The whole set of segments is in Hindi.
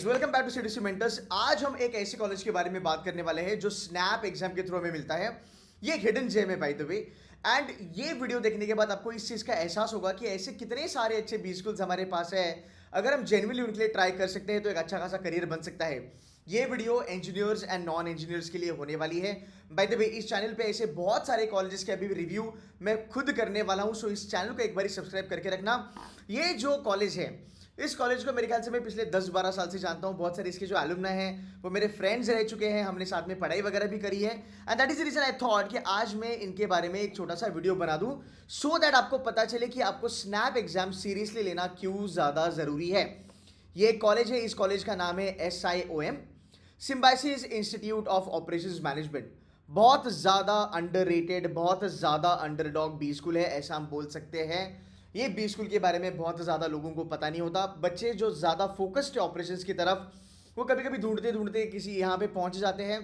Guys, welcome back to CDC mentors. आज हम एक ऐसे कॉलेज के बारे में बात करने वाले हैं जो स्नैप एग्जाम के थ्रू हमें मिलता है। ये एक हिडन जेम है बाय द वे। एंड ये वीडियो देखने के बाद आपको इस चीज़ का एहसास होगा कि ऐसे कितने सारे अच्छे बी स्कूल्स हमारे पास है। अगर हम जेन्युइनली उनके लिए ट्राई कर सकते हैं तो एक अच्छा खासा करियर बन सकता है। ये video engineers and non engineers के लिए होने वाली है। बाय द वे, इस चैनल पे ऐसे बहुत सारे कॉलेजेस के अभी भी रिव्यू मैं खुद करने वाला हूँ, सो इस चैनल को एक बार सब्सक्राइब करके रखना। ये जो कॉलेज है, इस कॉलेज को मेरे ख्याल से मैं पिछले 10-12 साल से जानता हूँ। बहुत सारे इसके जो एलुमना हैं वो मेरे फ्रेंड्स रह चुके हैं, हमने साथ में पढ़ाई वगैरह भी करी है। And that is the reason I thought कि आज मैं इनके बारे में एक छोटा सा वीडियो बना दूं, सो दैट आपको पता चले कि आपको स्नैप एग्जाम सीरियसली लेना क्यों ज़्यादा ज़रूरी है। ये एक कॉलेज है, इस कॉलेज का नाम है SIOM, symbiosis institute of operations management. बहुत ज़्यादा अंडररेटेड, बहुत ज़्यादा अंडरडॉग बी स्कूल है, ऐसा हम बोल सकते हैं। ये बी स्कूल के बारे में बहुत ज़्यादा लोगों को पता नहीं होता। बच्चे जो ज़्यादा फोकस्ड है ऑपरेशंस की तरफ, वो कभी कभी ढूंढते ढूंढते किसी यहाँ पे पहुँच जाते हैं,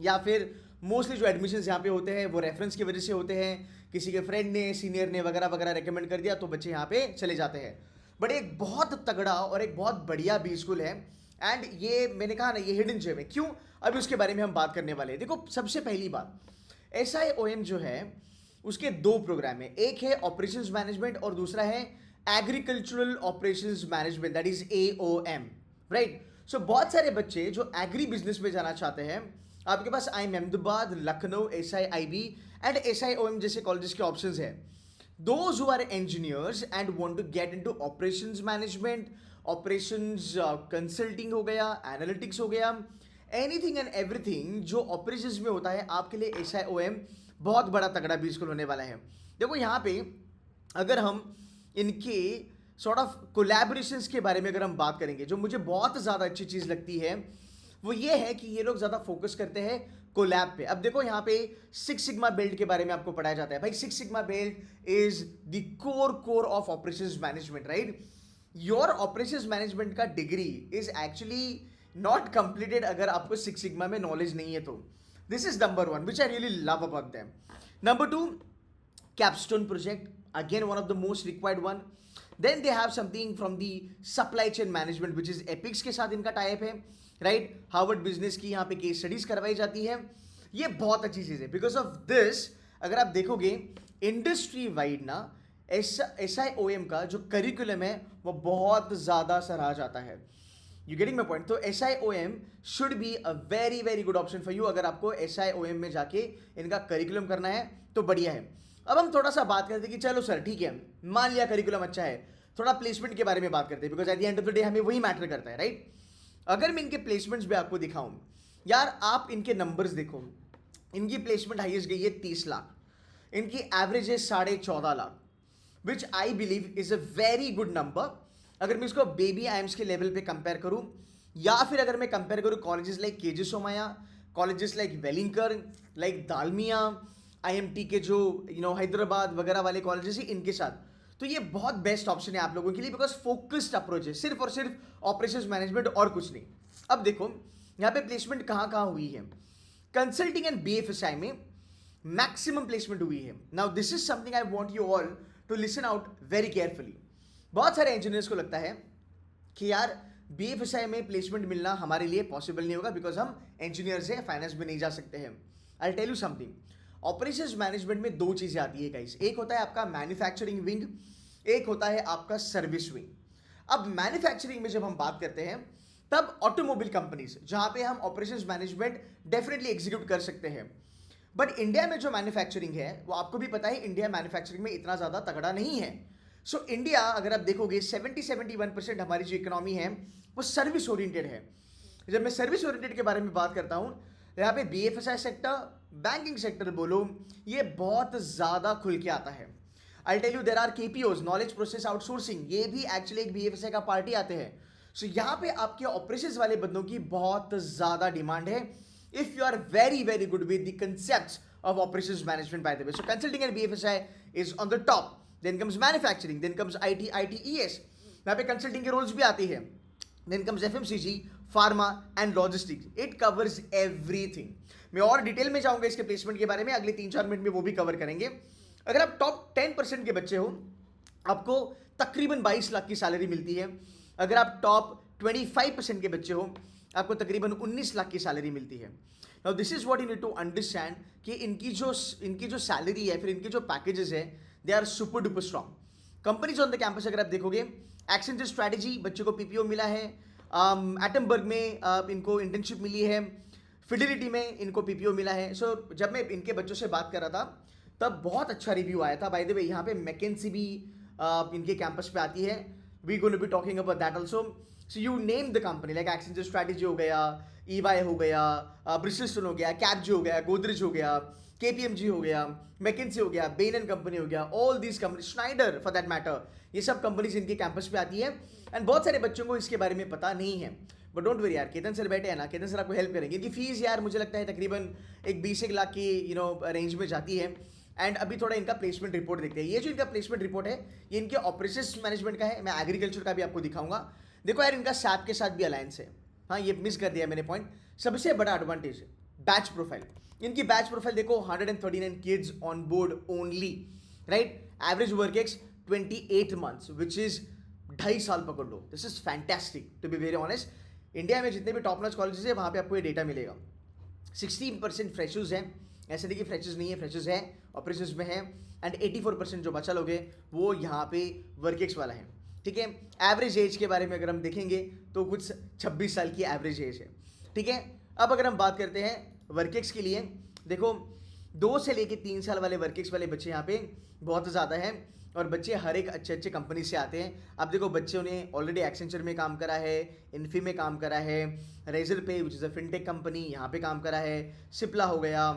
या फिर मोस्टली जो एडमिशन्स यहाँ पे होते हैं वो रेफरेंस की वजह से होते हैं। किसी के फ्रेंड ने, सीनियर ने वगैरह वगैरह रेकमेंड कर दिया तो बच्चे यहाँ पे चले जाते हैं। बट एक बहुत तगड़ा और एक बहुत बढ़िया बी स्कूल है। एंड ये मैंने कहा ना, ये हिडन जेम है। क्यों? अभी उसके बारे में हम बात करने वाले हैं। देखो, सबसे पहली बात, SIOM जो है उसके दो प्रोग्राम है। एक है ऑपरेशंस मैनेजमेंट और दूसरा है agricultural operations management, that is AOM, right. So बहुत सारे बच्चे जो एग्री बिजनेस में जाना चाहते हैं, आपके पास IIM Ahmedabad, Lucknow, SIIB and SIOM जैसे कॉलेजेस के ऑप्शंस है। Those who are engineers and want to get into operations management, operations consulting हो गया, analytics हो गया, anything and everything जो operations में होता है, आपके लिए SIOM बहुत बड़ा तगड़ा भी स्कूल होने वाला है। देखो यहाँ पे अगर हम इनके सॉर्ट ऑफ कोलैबोरेशंस के बारे में अगर हम बात करेंगे, जो मुझे बहुत ज़्यादा अच्छी चीज़ लगती है वो ये है कि ये लोग ज़्यादा फोकस करते हैं कोलैब पे। अब देखो यहाँ पे सिक्स सिग्मा बेल्ट के बारे में आपको पढ़ाया जाता है। भाई, six sigma belt is the core of operations management, right. Your operations management का degree is actually not completed अगर आपको सिक्स सिग्मा में नॉलेज नहीं है तो। This is number one which I really love about them. Number two, capstone project, again one of the most required one. Then they have something from the supply chain management which is APICS के साथ इनका टाइप है, राइट। हार्वर्ड बिजनेस की यहाँ पे केस स्टडीज करवाई जाती है। ये बहुत अच्छी चीज़ है। बिकॉज ऑफ दिस अगर आप देखोगे इंडस्ट्री वाइड ना, SIOM का जो करिकुलम है वो बहुत ज़्यादा सराहा जाता है। You getting my point? तो SIOM should be a very very good option for you. अगर आपको SIOM में जाके इनका करिकुलम करना है तो बढ़िया है। अब हम थोड़ा सा बात करते हैं कि चलो सर ठीक है, मान लिया करिकुलम अच्छा है, थोड़ा प्लेसमेंट के बारे में बात करते हैं, because at the end of the day हमें वही मैटर करता है, राइट। अगर मैं इनके प्लेसमेंट्स भी आपको दिखाऊं, यार आप इनके नंबर्स देखो। इनकी प्लेसमेंट हाईएस्ट गई है 30 लाख, इनकी एवरेज है 14.5 lakh, which I believe is a very good number. अगर मैं इसको बेबी आइम्स के लेवल पे कंपेयर करूं, या फिर अगर मैं कंपेयर करूं colleges like KG Somaiya, colleges like Welingkar, like Dalmia, IMT के जो हैदराबाद वगैरह वाले कॉलेजेस हैं इनके साथ, तो ये बहुत बेस्ट ऑप्शन है आप लोगों के लिए। बिकॉज फोकस्ड अप्रोच है, सिर्फ और सिर्फ ऑपरेशंस मैनेजमेंट और कुछ नहीं। अब देखो यहाँ पे प्लेसमेंट कहाँ कहाँ हुई है। कंसल्टिंग एंड BFSI में मैक्सिमम प्लेसमेंट हुई है। Now this is something I want you all to listen out very carefully. बहुत सारे इंजीनियर्स को लगता है कि यार BFSI में प्लेसमेंट मिलना हमारे लिए पॉसिबल नहीं होगा, बिकॉज हम इंजीनियर्स हैं, फाइनेंस में नहीं जा सकते हैं। I tell you something, operations management में दो चीज़ें आती है गाइस। एक होता है आपका मैन्युफैक्चरिंग विंग, एक होता है आपका सर्विस विंग। अब मैन्युफैक्चरिंग में जब हम बात करते हैं तब ऑटोमोबाइल कंपनीज, जहां पे हम ऑपरेशंस मैनेजमेंट डेफिनेटली एग्जीक्यूट कर सकते हैं। बट इंडिया में जो मैन्युफैक्चरिंग है वो आपको भी पता है, इंडिया मैन्युफैक्चरिंग में इतना ज़्यादा तगड़ा नहीं है। सो इंडिया अगर आप देखोगे 70-71% हमारी जो इकोनॉमी है वो सर्विस ओरिएंटेड है। जब मैं सर्विस ओरिएंटेड के बारे में बात करता हूँ, यहाँ पे BFSI सेक्टर, बैंकिंग सेक्टर बोलो, ये बहुत ज़्यादा खुल के आता है। I tell you, there are KPOs, knowledge process outsourcing, ये भी एक्चुअली एक BFSI का पार्टी आते हैं। सो यहाँ पे आपके ऑपरेशंस वाले बंदों की बहुत ज़्यादा डिमांड है, if you are very very good with the concepts of operations management by the way. So consulting and BFSI is on the top, then comes manufacturing, then comes ITES, यहाँ पे कंसल्टिंग के रोल्स भी आती है, then comes FMCG, pharma and logistics. It covers everything. मैं और डिटेल में जाऊंगा इसके प्लेसमेंट के बारे में, अगले 3-4 मिनट में वो भी कवर करेंगे। अगर आप टॉप 10% के बच्चे हो, आपको तकरीबन 22 लाख की सैलरी मिलती है। अगर आप टॉप 25% के बच्चे हो, आपको तकरीबन 19 लाख की सैलरी मिलती है। Now this is what you need to understand कि इनकी जो सैलरी है, फिर इनके जो पैकेजेस है, they are super duper strong. Companies on the campus अगर आप देखोगे, एक्सेंचर स्ट्रैटेजी बच्चों को पीपीओ मिला है, एटमबर्ग में इनको इंटर्नशिप मिली है, फिडिलिटी में इनको पीपीओ मिला है। सो जब मैं इनके बच्चों से बात कर रहा था तब बहुत अच्छा रिव्यू आया था। बाय द वे यहाँ पे मैकेंसी भी इनके कैंपस पे आती है, we gonna be talking about that also. So you name the company like Accenture strategy हो गया, ईवाई हो गया, ब्रिस्टल हो गया, कैपजी हो गया, गोदरेज हो गया, केपीएमजी हो गया, मैकेंसी हो गया, बेन एंड कंपनी हो गया, all these company, Snyder for that matter, ये सब कंपनीज इनके कैंपस पे आती है। एंड बहुत सारे बच्चों को इसके बारे में पता नहीं है, बट डोंट वरी यार, केतन सर बैठे हैं ना, केतन सर आपको हेल्प करेंगे। इनकी फीस यार मुझे लगता है तकरीबन एक 20 लाख की रेंज में जाती है। एंड अभी थोड़ा इनका प्लेसमेंट रिपोर्ट देखते हैं। ये जो इनका प्लेसमेंट रिपोर्ट है ये इनके ऑपरेशंस मैनेजमेंट का है, मैं एग्रीकल्चर का भी आपको दिखाऊंगा। देखो यार, इनका सैप के साथ भी अलायंस है। हाँ, ये मिस कर दिया मैंने पॉइंट। सबसे बड़ा एडवांटेज बैच प्रोफाइल। इनकी बैच प्रोफाइल देखो, 139 kids on board only, right. Average work ex 28 months, which is 2.5 साल पकड़ लो। This is fantastic to be very honest. India में जितने भी टॉप नॉच कॉलेजेस है वहाँ पे आपको ये डेटा मिलेगा। 16% फ्रेशर्स हैं, ऐसे नहीं कि फ्रेशर्स नहीं है, फ्रेशर्स है, ऑपरेशंस में है। एंड 84% जो बचा लोग हैं वो यहाँ पे वर्क एक्स वाला है, ठीक है। एवरेज एज के बारे में अगर हम देखेंगे तो कुछ 26 साल की एवरेज एज है, ठीक है। अब अगर हम बात करते हैं वर्क एक्स के लिए, देखो 2 से लेके 3 साल वाले वर्क एक्स वाले बच्चे यहाँ पे बहुत ज़्यादा हैं, और बच्चे हर एक अच्छे अच्छे कंपनी से आते हैं। अब देखो, बच्चों ने ऑलरेडी एक्सेंचर में काम करा है, इन्फी में काम करा है, रेजर पे which is a fintech company, यहाँ पे काम करा है, सिप्ला हो गया,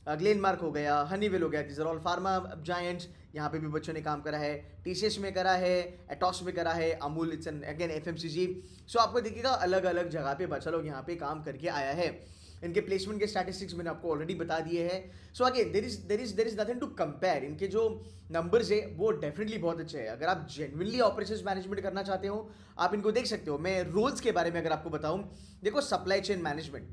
ग्लेनमार्क हो गया, हनीवेल हो गया, these are all pharma giants, यहाँ पे भी बच्चों ने काम करा है, टीसीएस में करा है, एटॉस में करा है, Amul, it's an again FMCG. So आपको देखिएगा अलग अलग जगह पे बच्चा लोग यहाँ पे काम करके आया है। इनके प्लेसमेंट के स्टैटिस्टिक्स मैंने आपको ऑलरेडी बता दिए हैं। So again there is nothing to compare. इनके जो नंबर्स है वो डेफिनेटली बहुत अच्छे हैं। अगर आप जेन्युइनली ऑपरेशंस मैनेजमेंट करना चाहते हो, आप इनको देख सकते हो। मैं रोल्स के बारे में अगर आपको बताऊं, देखो supply chain management,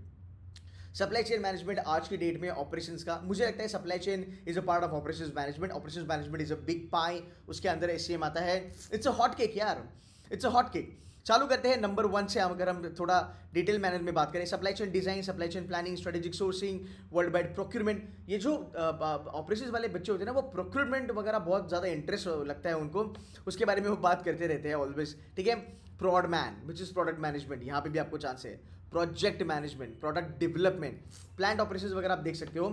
supply chain management आज की डेट में ऑपरेशंस का, मुझे लगता है supply chain is a part of operations management. Operations management is a big pie, उसके अंदर एससीएम आता है। इट्स अ हॉट केक यार, इट्स अ हॉट केक। चालू करते हैं नंबर 1 से। अगर हम थोड़ा डिटेल मैनर में बात करें, supply chain design, supply chain planning, strategic sourcing, world wide procurement. ये जो ऑपरेशंस वाले बच्चे होते हैं ना, वो प्रोक्यूरमेंट वगैरह बहुत ज़्यादा इंटरेस्ट लगता है उनको, उसके बारे में वो बात करते रहते हैं ऑलवेज, ठीक है। Prod man which is product management, यहाँ पे भी आपको चांस है। Project management, product development, plant operations वगैरह आप देख सकते हो।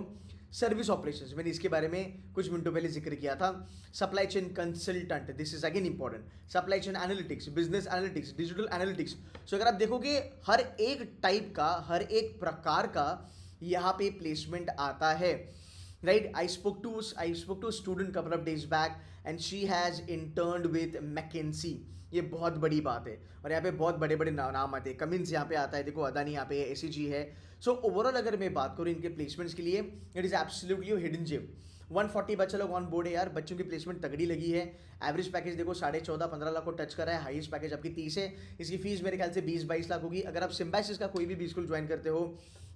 सर्विस ऑपरेशंस, मैंने इसके बारे में कुछ मिनटों पहले जिक्र किया था। Supply chain consultant, this is again important. Supply chain analytics, business analytics, digital analytics. So अगर आप देखोगे हर एक टाइप का, हर एक प्रकार का यहाँ पे प्लेसमेंट आता है, right. I spoke to student couple of days back and she has interned with McKinsey. ये बहुत बड़ी बात है, और यहाँ पे बहुत बड़े बड़े नाम आते हैं। कमिंस यहाँ पे आता है, देखो अदानी यहाँ पे है, एसीजी है। सो ओवरऑल अगर मैं बात करूँ इनके प्लेसमेंट्स के लिए, it is absolutely hidden gem. 140 बच्चा लोग ऑन बोर्ड है यार, बच्चों की प्लेसमेंट तगड़ी लगी है। एवरेज पैकेज देखो 14.5-15 लाख को टच करा है, हाईएस्ट पैकेज आपकी 30 है। इसकी फीस मेरे ख्याल से 20-22 लाख होगी। अगर आप सिम्बाइसिस का कोई भी बी स्कूल ज्वाइन करते हो,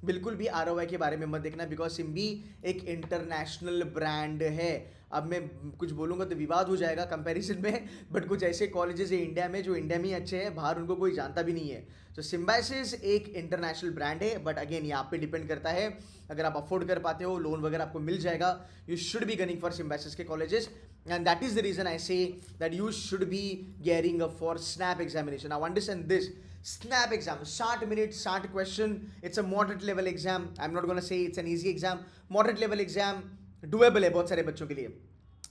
बिल्कुल भी आरओआई के बारे में मत देखना, बिकॉज सिम्बी एक इंटरनेशनल ब्रांड है। अब मैं कुछ बोलूँगा तो विवाद हो जाएगा कंपैरिजन में, बट कुछ ऐसे कॉलेजेस है इंडिया में जो इंडिया में ही अच्छे हैं, बाहर उनको कोई जानता भी नहीं है। तो सिम्बाइसिस एक इंटरनेशनल ब्रांड है, बट अगेन ये आप पे डिपेंड करता है। अगर आप अफोर्ड कर पाते हो, लोन वगैरह आपको मिल जाएगा, you should be gunning for Symbiosis के colleges, and that is the reason I say that you should be gearing up for SNAP examination. Now understand this, SNAP exam, 60 minutes, 60 question. It's a moderate level exam. I'm not going to say it's an easy exam. Moderate level exam, doable है बहुत सारे बच्चों के लिए.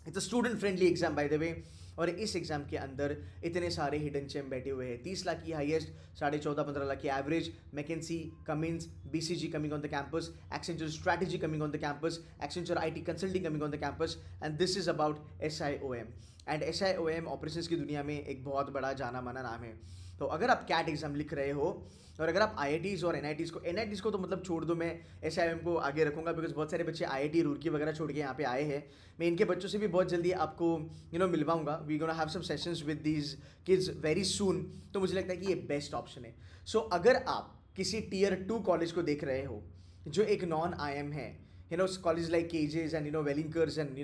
It's a student friendly exam by the way. और इस एग्जाम के अंदर इतने सारे हिडन चैम बैठे हुए हैं। 30 लाख की हाईएस्ट, 14.5-15 लाख की average, McKinsey, Cummins, BCG coming on the campus, Accenture strategy coming on the campus, Accenture IT consulting coming on the campus, and this is about SIOM। And SIOM operations की दुनिया में एक बहुत बड़ा जाना माना नाम है। तो अगर आप कैट एग्जाम लिख रहे हो, और अगर आप IITs और NITs को तो मतलब छोड़ दो, मैं SIOM को आगे रखूंगा, बिकॉज बहुत सारे बच्चे IIT रुड़की वगैरह छोड़ के यहाँ पे आए हैं। मैं इनके बच्चों से भी बहुत जल्दी आपको मिलवाऊंगा। We gonna have some sessions with these kids very soon. तो मुझे लगता है कि ये बेस्ट ऑप्शन है। सो अगर आप किसी Tier 2 कॉलेज को देख रहे हो जो एक नॉन IIM है, college like KJs and Welingkars and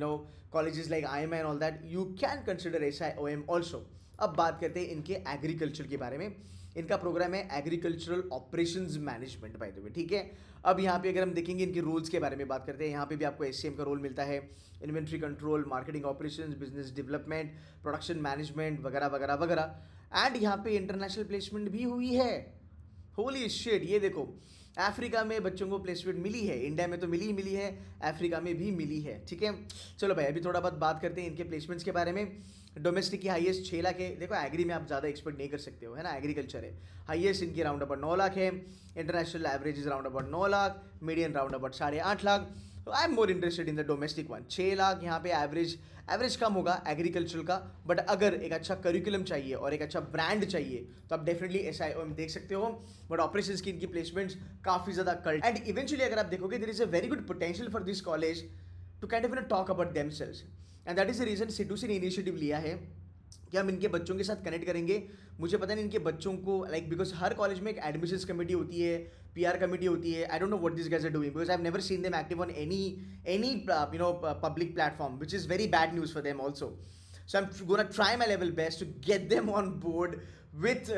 colleges like IIM and all that, you can consider SIOM also. अब बात करते हैं इनके एग्रीकल्चर के बारे में। इनका प्रोग्राम है agricultural operations management by the वे, ठीक है। अब यहाँ पे अगर हम देखेंगे इनके रोल्स के बारे में बात करते हैं, यहाँ पे भी आपको एससीएम का रोल मिलता है, inventory control, marketing operations, business development, production management वगैरह वगैरह वगैरह। एंड यहाँ पे इंटरनेशनल प्लेसमेंट भी हुई है। होली शिट, ये देखो अफ्रीका में बच्चों को प्लेसमेंट मिली है, इंडिया में तो मिली ही मिली है, अफ्रीका में भी मिली है, ठीक है। चलो भाई अभी थोड़ा बहुत बात करते हैं इनके प्लेसमेंट्स के बारे में। डोमेस्टिक की हाईएस्ट 6 लाख है, देखो एग्री में आप ज़्यादा एक्सपेक्ट नहीं कर सकते हो, है ना, एग्रीकल्चर है। हाईएस्ट इनकी राउंड अबाउट 9 लाख है, international average is round about 9 lakh, median round about 8.5 lakh. तो I am more interested in the domestic one. 6 lakh यहाँ पे एवरेज कम होगा एग्रीकल्चर का, बट अगर एक अच्छा करिकुलम चाहिए और एक अच्छा ब्रांड चाहिए तो आप डेफिनेटली SIOM देख सकते हो। बट ऑपरेशंस की इनकी प्लेसमेंट्स काफ़ी ज़्यादा कल्ट, एंड इवेंचुअली अगर आप देखोगे there is a very good potential for this college to kind of talk about themselves, and that is the reason Sidhu ने इनिशिएटिव लिया है कि हम इनके बच्चों के साथ कनेक्ट करेंगे। मुझे पता नहीं इनके बच्चों को लाइक बिकॉज हर कॉलेज में एक एडमिशंस कमेटी होती है, PR कमेटी होती है। I don't know what this guys are doing because I have never seen them active on any public platform, which is very bad news for them also. So I'm gonna try my level best to get them on board with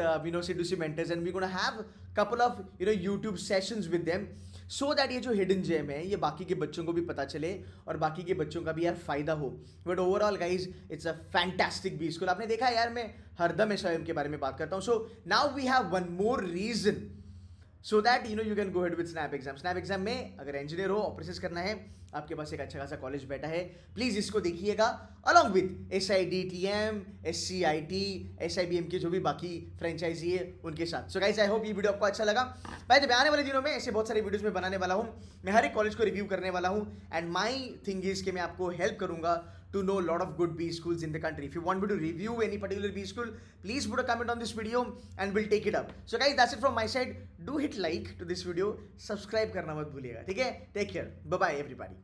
C2C mentors, and we're gonna have couple of YouTube sessions with them so that ये जो हिडन जेम है ये बाकी के बच्चों को भी पता चले और बाकी के बच्चों का भी यार फायदा हो। But overall guys it's a fantastic B school. आपने देखा यार मैं हरदम SIOM के बारे में बात करता हूँ। So now we have one more reason so that you can go head with snap exam. Snap exam में अगर इंजीनियर हो, ऑपरेशंस करना है, आपके पास एक अच्छा खासा कॉलेज बैठा है, प्लीज इसको देखिएगा along with SIDTM, SCIT, SIBM के जो भी बाकी फ्रेंचाइजी है उनके साथ। सो गाइस आई होप ये वीडियो आपको अच्छा लगा। भाई जब आने वाले दिनों में ऐसे बहुत सारे वीडियोस में बनाने वाला हूँ, मैं हर एक कॉलेज को रिव्यू करने वाला हूँ, एंड माई थिंग इज कि मैं आपको हेल्प करूंगा to know a lot of good B schools in the country. If you want me to review any particular B school, please put a comment on this video and we'll take it up. So guys, that's it from my side. Do hit like to this video, subscribe करना मत भूलिएगा, ठीक है? Take care. Bye bye everybody.